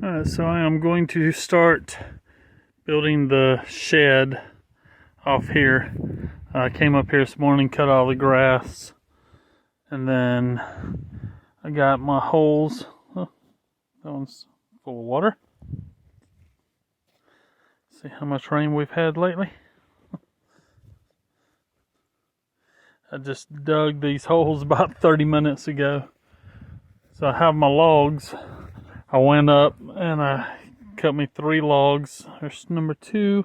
So I am going to start building the shed off here. I came up here this morning, cut all the grass, and then I got my holes. Oh, that one's full of water. See how much rain we've had lately. I just dug these holes about 30 minutes ago. So I have my logs. I went up and I cut me 3 logs. There's number 2.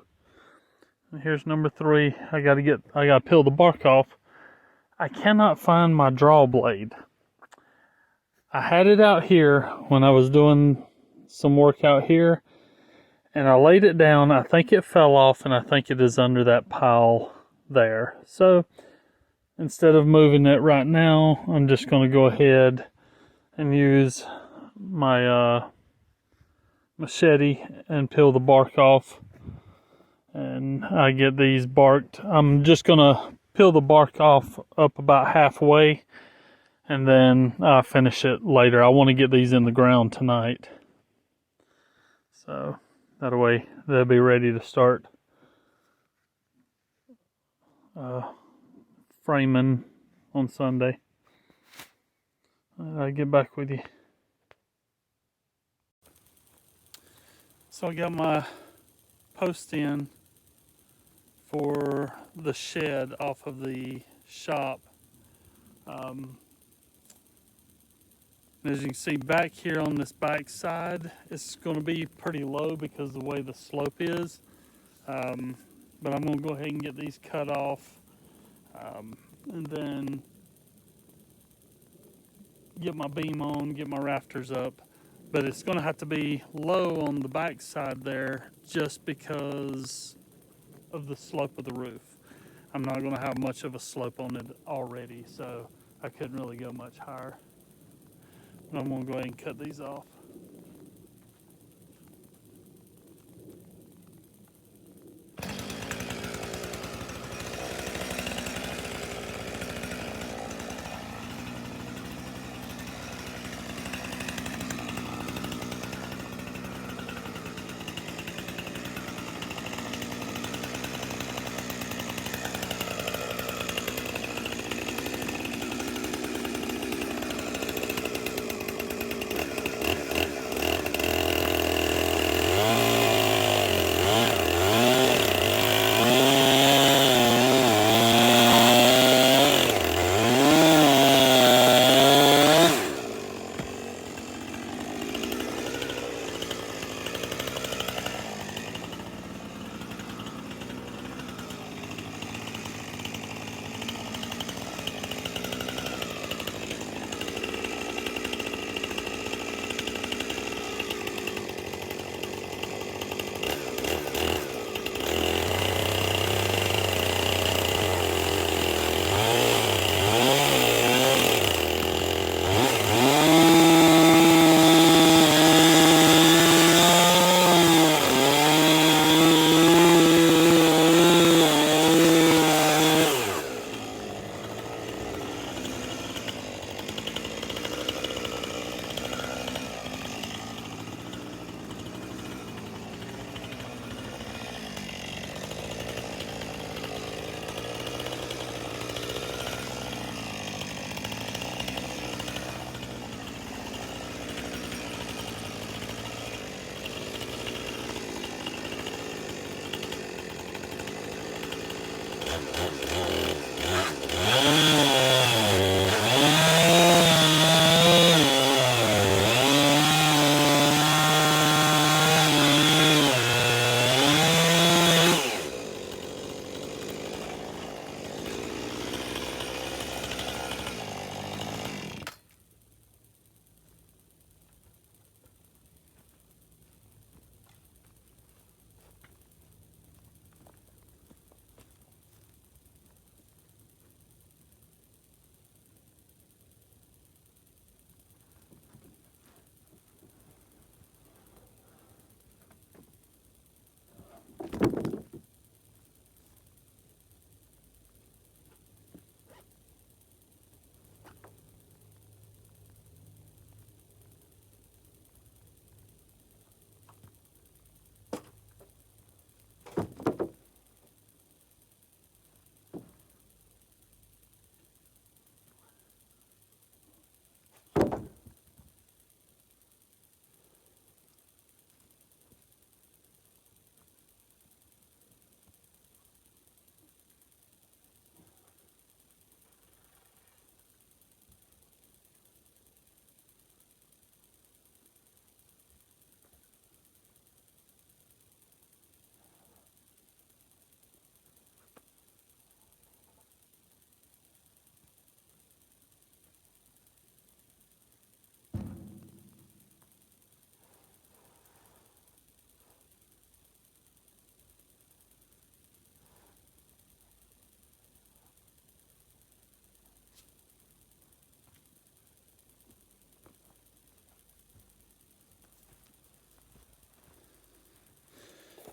And here's number 3. I gotta peel the bark off. I cannot find my draw blade. I had it out here when I was doing some work out here, and I laid it down. I think it fell off, and I think it is under that pile there. So instead of moving it right now, I'm just going to go ahead and use my machete and peel the bark off. And I get these barked. I'm just going to peel the bark off up about halfway, and then I'll finish it later. I want to get these in the ground tonight. So that way they'll be ready to start framing on Sunday. I'll get back with you. So I got my post in for the shed off of the shop. As you can see back here on this back side, it's going to be pretty low because of the way the slope is. But I'm going to go ahead and get these cut off, and then get my beam on, get my rafters up. But it's going to have to be low on the back side there just because of the slope of the roof. I'm not going to have much of a slope on it already, so I couldn't really go much higher. But I'm going to go ahead and cut these off.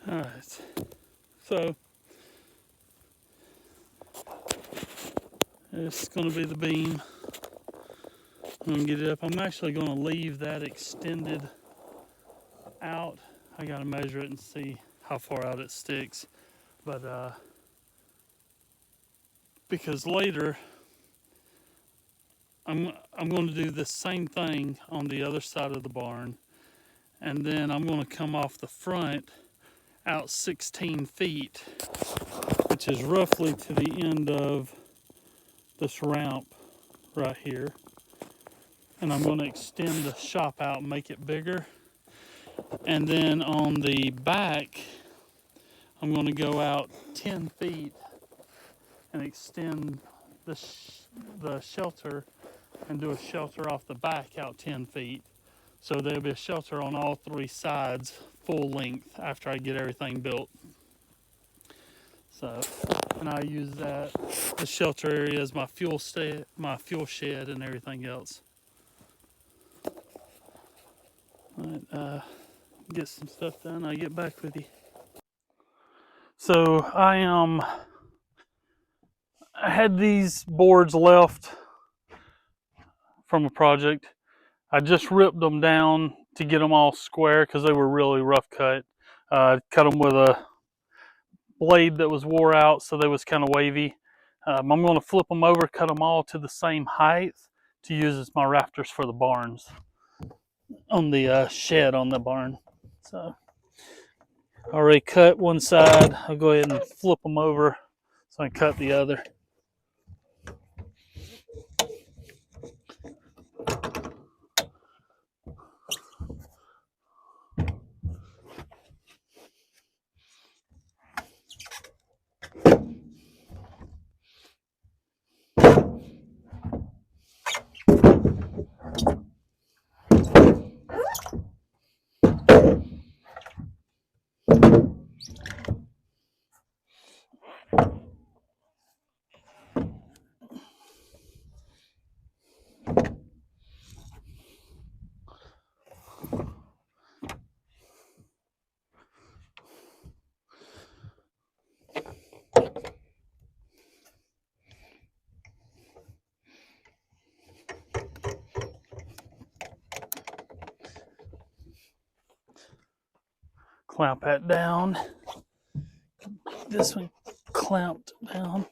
Alright, so this is going to be the beam. I'm going to get it up. I'm actually going to leave that extended out. I got to measure it and see how far out it sticks. But because later I'm going to do the same thing on the other side of the barn, and then I'm going to come off the front out 16 feet, which is roughly to the end of this ramp right here. And I'm going to extend the shop out and make it bigger. And then on the back, I'm going to go out 10 feet and extend the shelter and do a shelter off the back out 10 feet. So there'll be a shelter on all three sides, full length, after I get everything built. So, and I use that, the shelter area as my fuel shed and everything else. All right, get some stuff done, I'll get back with you. So I had these boards left from a project. I just ripped them down to get them all square because they were really rough cut. Cut them with a blade that was wore out, so they was kind of wavy. I'm going to flip them over, cut them all to the same height to use as my rafters for the barns on the shed on the barn. So I already cut one side. I'll go ahead and flip them over so I can cut the other. Clamp that down. This one clamped down.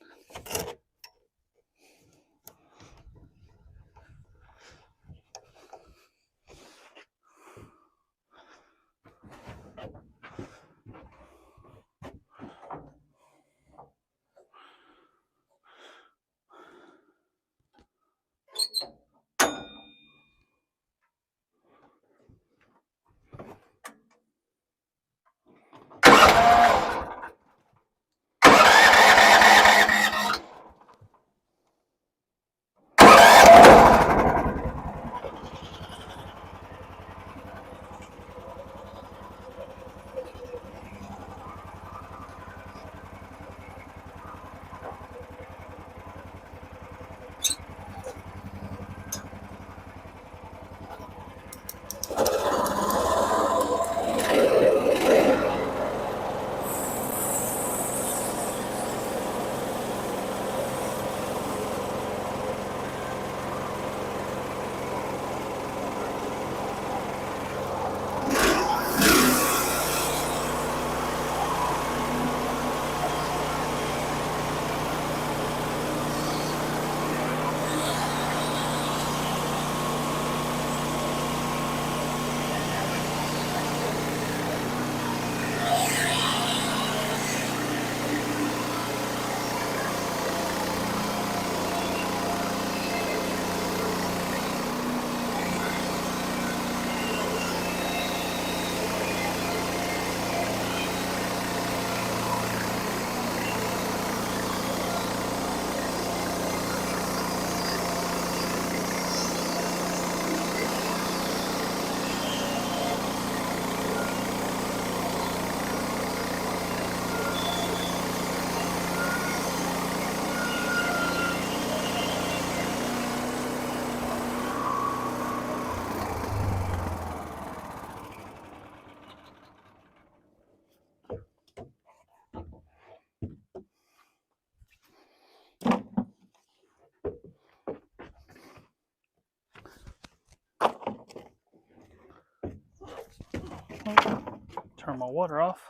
Turn my water off.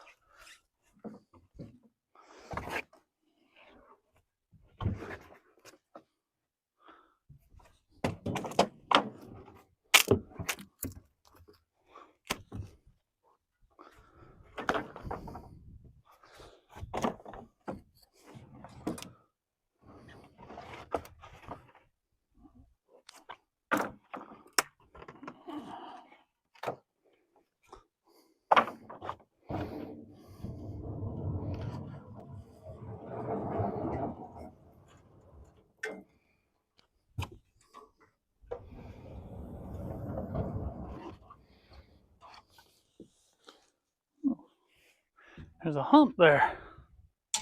There's a hump there. I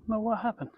don't know what happened.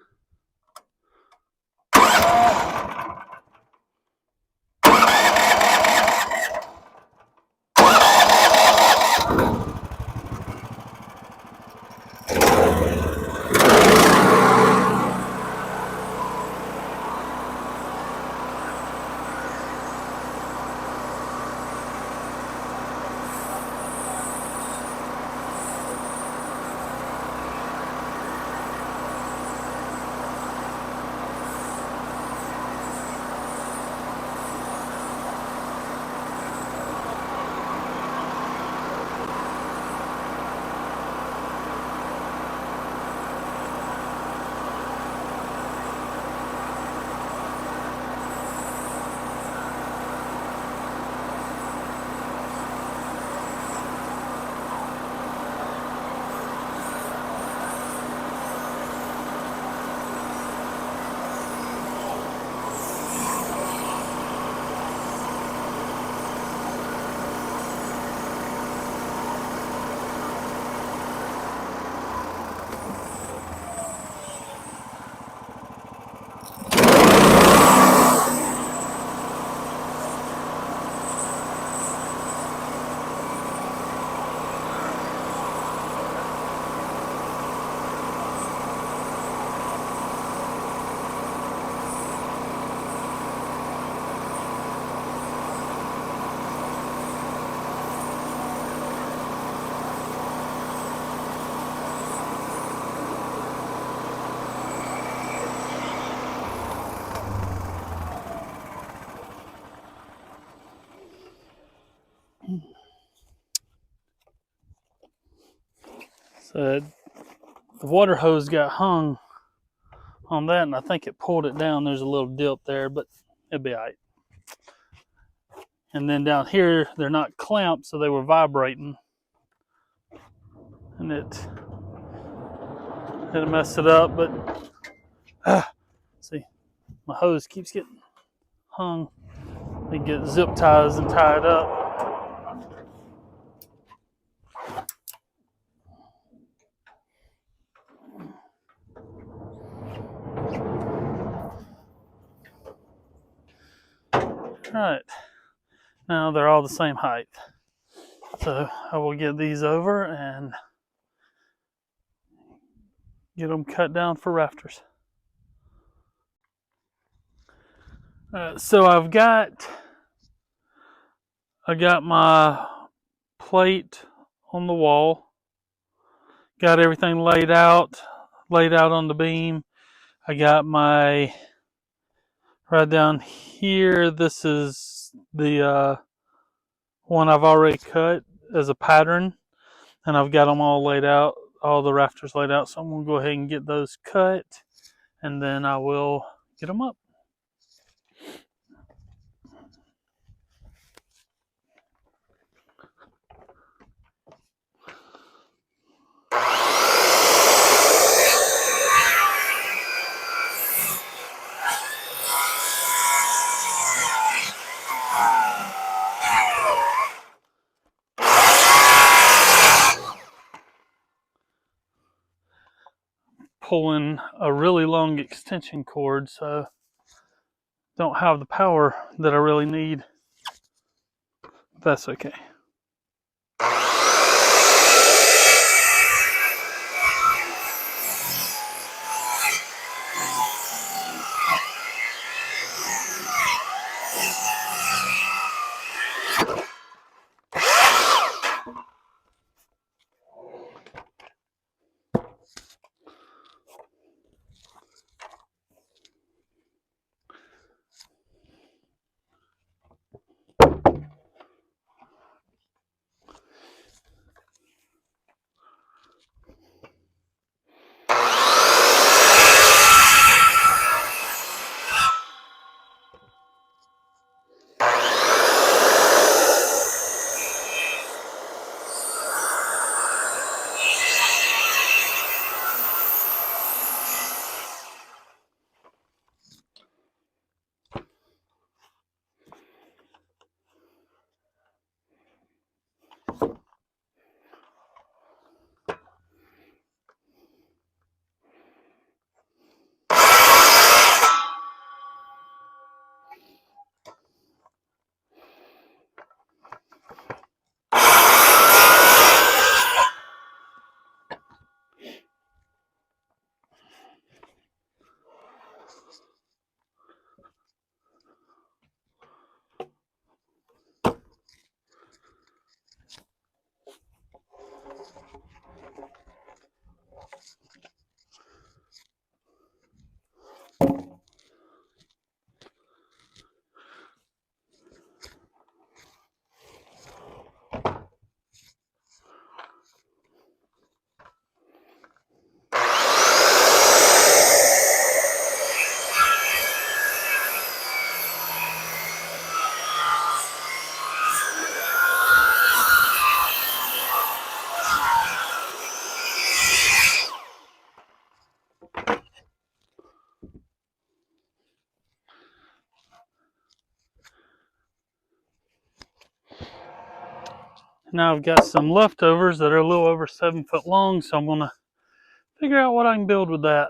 So the water hose got hung on that, and I think it pulled it down. There's a little dip there, but it'll be all right. And then down here, they're not clamped, so they were vibrating. And it messed it up, but see, my hose keeps getting hung. They get zip ties and tied up. All right, now they're all the same height. So I will get these over and get them cut down for rafters. So I got my plate on the wall. Got everything laid out on the beam. I got my right down here. This is the one I've already cut as a pattern, and I've got them all laid out, all the rafters laid out. So I'm gonna go ahead and get those cut, and then I will get them up. Pulling a really long extension cord, so don't have the power that I really need. That's okay. Now I've got some leftovers that are a little over 7 foot long, so I'm going to figure out what I can build with that.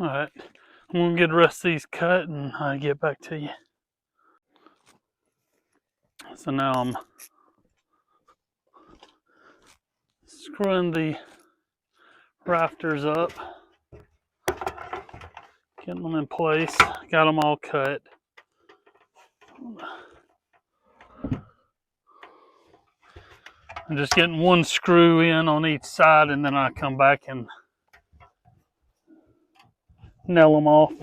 Alright, I'm going to get the rest of these cut and get back to you. So now I'm screwing the rafters up, getting them in place, got them all cut. I'm just getting one screw in on each side, and then I come back and nail them off.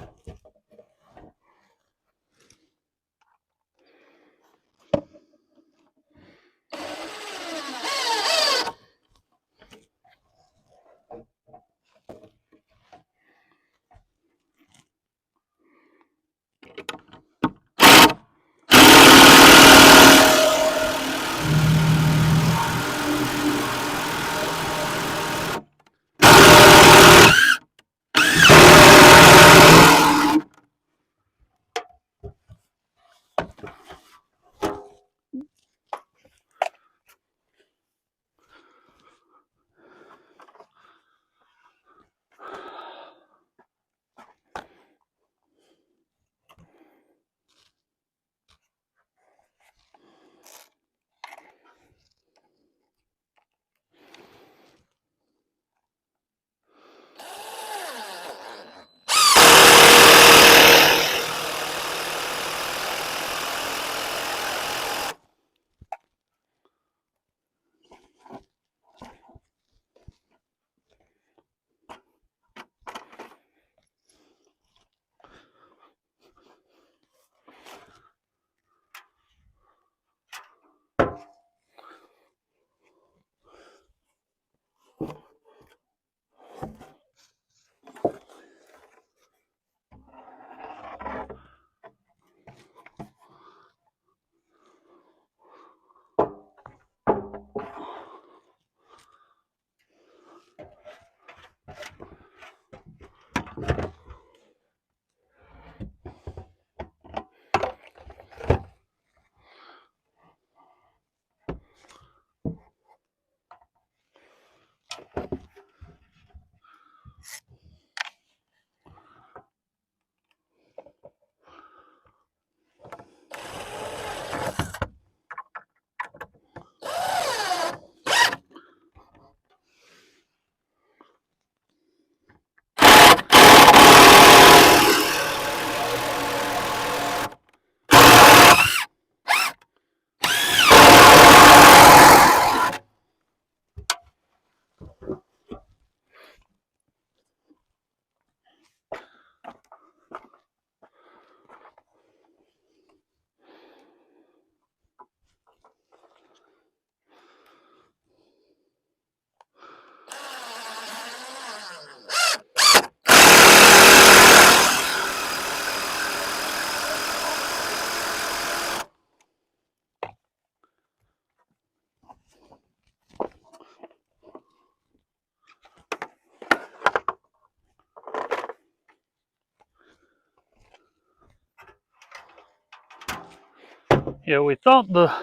Yeah, we thought the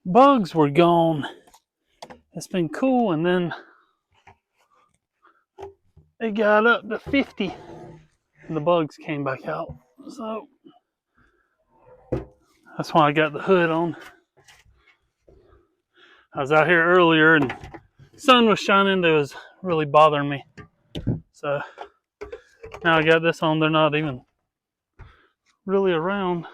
bugs were gone. It's been cool, and then it got up to 50 and the bugs came back out. So that's why I got the hood on. I was out here earlier and the sun was shining. That was really bothering me. So now I got this on. They're not even really around.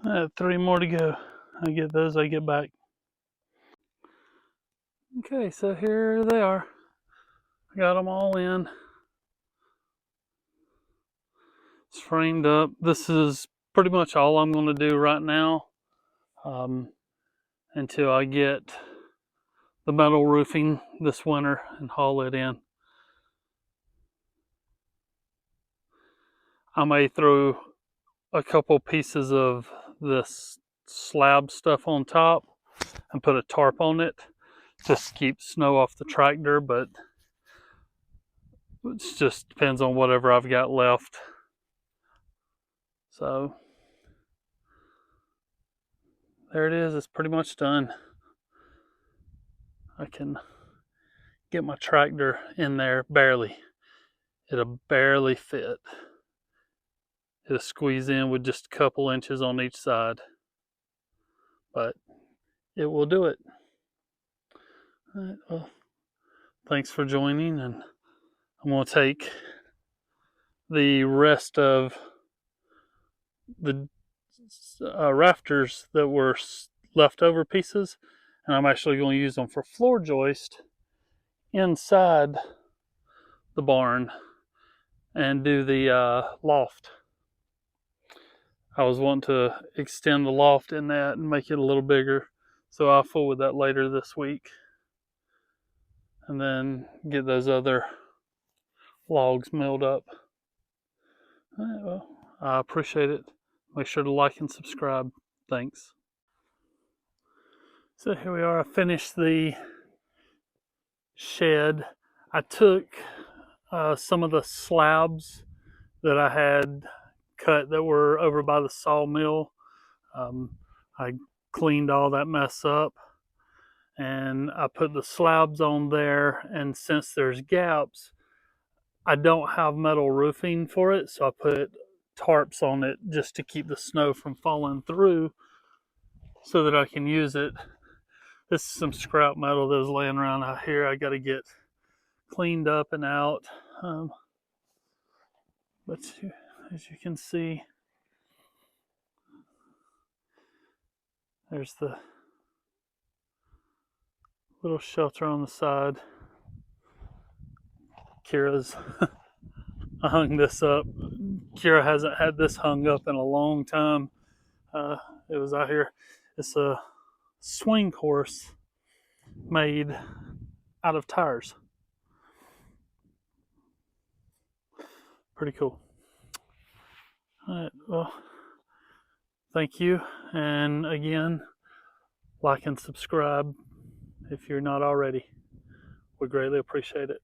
I have 3 more to go. I get those, I get back. Okay, so here they are. I got them all in. It's framed up. This is pretty much all I'm going to do right now until I get the metal roofing this winter and haul it in. I may throw a couple pieces of this slab stuff on top and put a tarp on it just to keep snow off the tractor, but it just depends on whatever I've got left. So there it is. It's pretty much done. I can get my tractor in there barely. It'll barely fit. It'll squeeze in with just a couple inches on each side, but it will do it. All right, well, thanks for joining, and I'm going to take the rest of the rafters that were leftover pieces, and I'm actually going to use them for floor joist inside the barn and do the loft. I was wanting to extend the loft in that and make it a little bigger, so I'll fool with that later this week and then get those other logs milled up. All right, well, I appreciate it. Make sure to like and subscribe. Thanks. So here we are. I finished the shed. I took some of the slabs that I had cut that were over by the sawmill. I cleaned all that mess up and I put the slabs on there, and since there's gaps, I don't have metal roofing for it, so I put tarps on it just to keep the snow from falling through so that I can use it. This is some scrap metal that was laying around out here. I got to get cleaned up and out. But as you can see, there's the little shelter on the side. Kira's I hung this up. Kira hasn't had this hung up in a long time. It was out here. It's a swing horse made out of tires. Pretty cool. All right, well, thank you. And again, like and subscribe if you're not already. We greatly appreciate it.